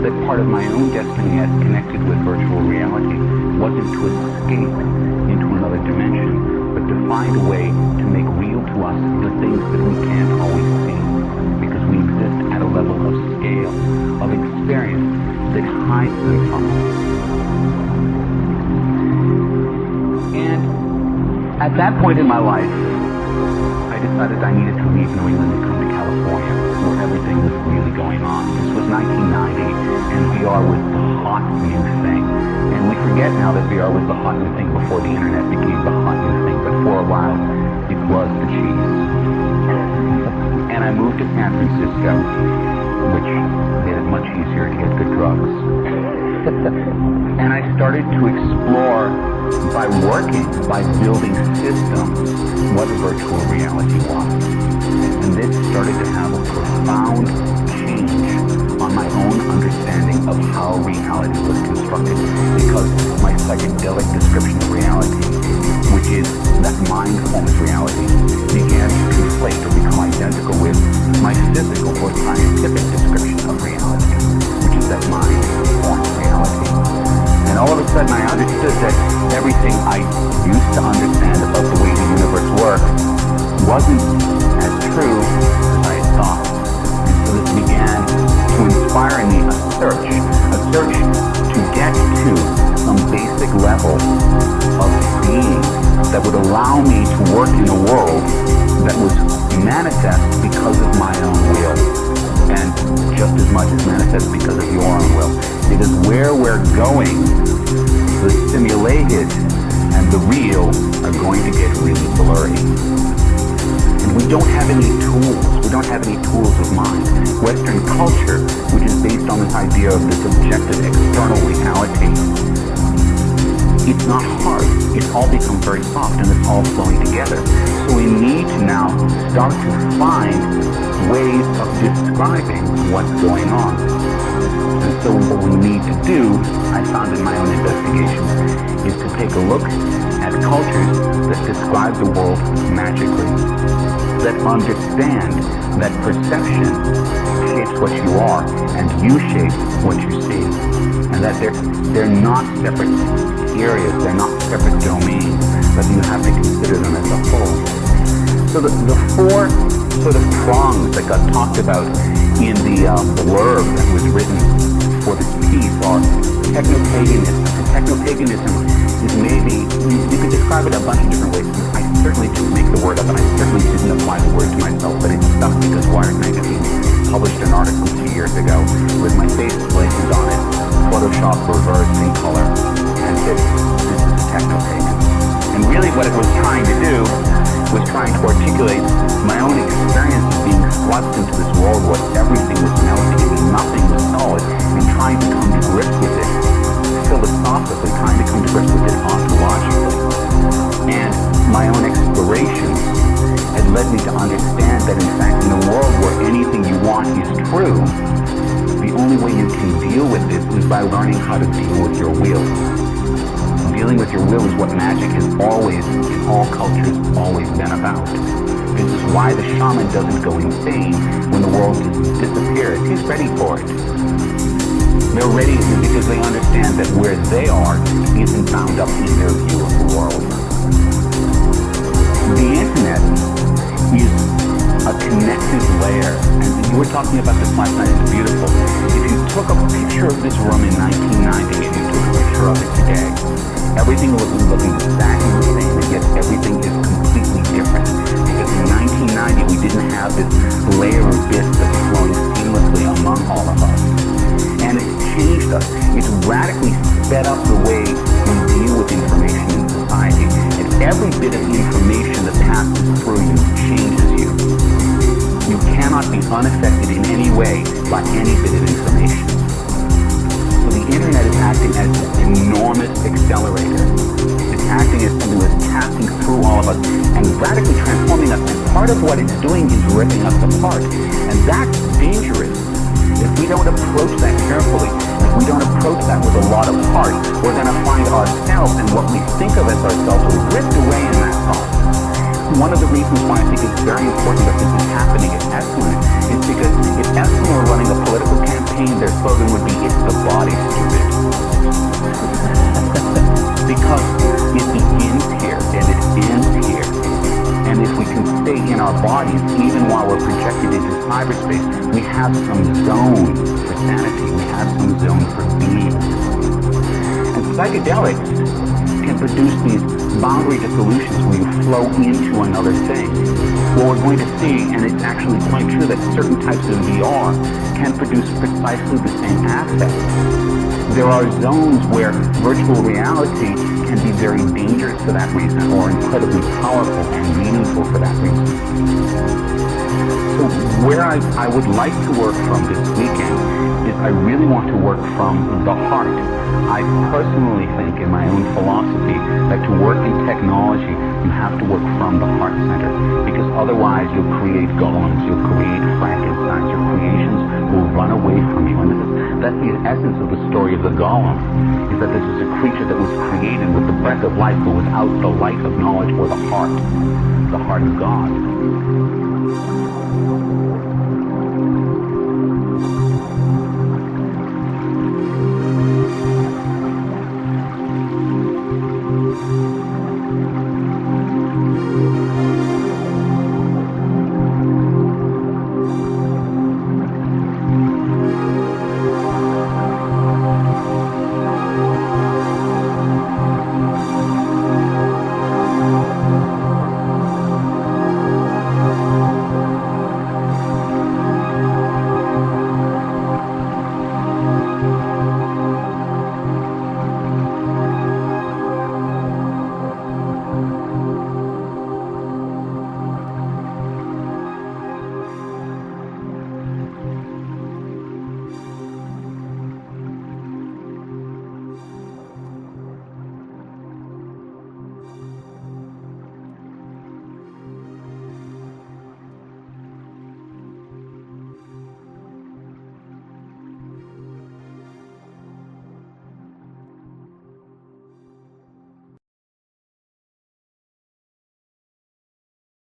that part of my own destiny as connected with virtual reality wasn't to escape into another dimension, but to find a way to make real to us the things that we can't always see, because we exist at a level of scale, of experience that hides them from us. And at that point in my life, I decided I needed to leave New England and come to California, where everything was really going on. This was 1990, and VR was the hot new thing. And we forget now that VR was the hot new thing before the internet became the hot new thing, but for a while, it was the cheese. And I moved to San Francisco, which made it much easier to get good drugs. And I started to explore, by working, by building systems, what virtual reality was. And this started to have a profound change on my own understanding of how reality was constructed, because my psychedelic description of reality, which is that mind forms reality, began to conflate or become identical with my physical or scientific description of reality, which is that mind forms reality. And all of a sudden I understood that everything I used to understand about the way the universe worked wasn't as true as I had thought. And so this began to inspire in me a search to get to some basic level of being that would allow me to work in a world that was manifest because of my own will, and just as much as manifest because of your own will. Because where we're going, the simulated and the real are going to get really blurry. And we don't have any tools. We don't have any tools of mind. Western culture, which is based on this idea of this objective external reality, it's not hard. It's all become very soft, and it's all flowing together. So we need to now start to find ways of describing what's going on. And so what we need to do, I found in my own investigation, is to take a look at cultures that describe the world magically, that understand that perception shapes what you are, and you shape what you see, and that they're not separate areas, they're not separate domains, but you have to consider them as a whole. So the four sort of prongs that got talked about in the blurb that was written for this piece are technopaganism. And technopaganism is maybe, you could describe it a bunch of different ways. I certainly didn't make the word up, and I certainly didn't apply the word to myself, but it stuck because Wired Magazine published an article 2 years ago with my face blazoned on it, Photoshop reversed in color, and said, this is a technopagan. And really what it was trying to do was trying to articulate my own experience of being thrust into this world where everything was melting and nothing was solid, and trying to come to grips with it philosophically, trying to come to grips with it ontologically. And my own explorations had led me to understand that in fact in a world where anything you want is true, the only way you can deal with it is by learning how to deal with your will. Dealing with your will is what magic has always, in all cultures, always been about. This is why the shaman doesn't go insane when the world disappears. He's ready for it. They're ready because they understand that where they are isn't bound up in their view of the world. The internet is a connective layer, and you were talking about this last night, it's beautiful. If you took a picture of this room in 1990 and you took a picture of it today, everything was looking exactly the same, and yet everything is completely different. Because in 1990 we didn't have this layer of bits that's flowing seamlessly among all of us. And it's changed us. It's radically sped up the way we deal with information in society. And every bit of information that passes through you changes you. You cannot be unaffected in any way by any bit of information. So the internet is acting as an enormous accelerator. It's acting as something that's passing through all of us and radically transforming us. And part of what it's doing is ripping us apart. And that's dangerous. If we don't approach that carefully, if we don't approach that with a lot of heart, we're going to find ourselves and what we think of as ourselves ripped away in that process. one of the reasons why I think it's very important that this is happening at Esalen is because if Esalen were running a political campaign, their slogan would be, "It's the body, stupid." Because it begins here and it ends here. And if we can stay in our bodies, even while we're projected into cyberspace, we have some zone for sanity. We have some zone for being. And psychedelics can produce these boundary dissolutions where you flow into another thing. What we're going to see, and it's actually quite true, that certain types of VR can produce precisely the same aspect. There are zones where virtual reality can be very dangerous for that reason, or incredibly powerful and meaningful for that reason. So where I would like to work from this weekend is I really want to work from the heart. I personally think, in my own philosophy, that to work in technology, you have to work from the heart center, because otherwise you'll create golems, you'll create Frankensteins, your creations will run away from you. And that's the essence of the story of the golem, is that this is a creature that was created with the breath of life, but without the light of knowledge or the heart of God.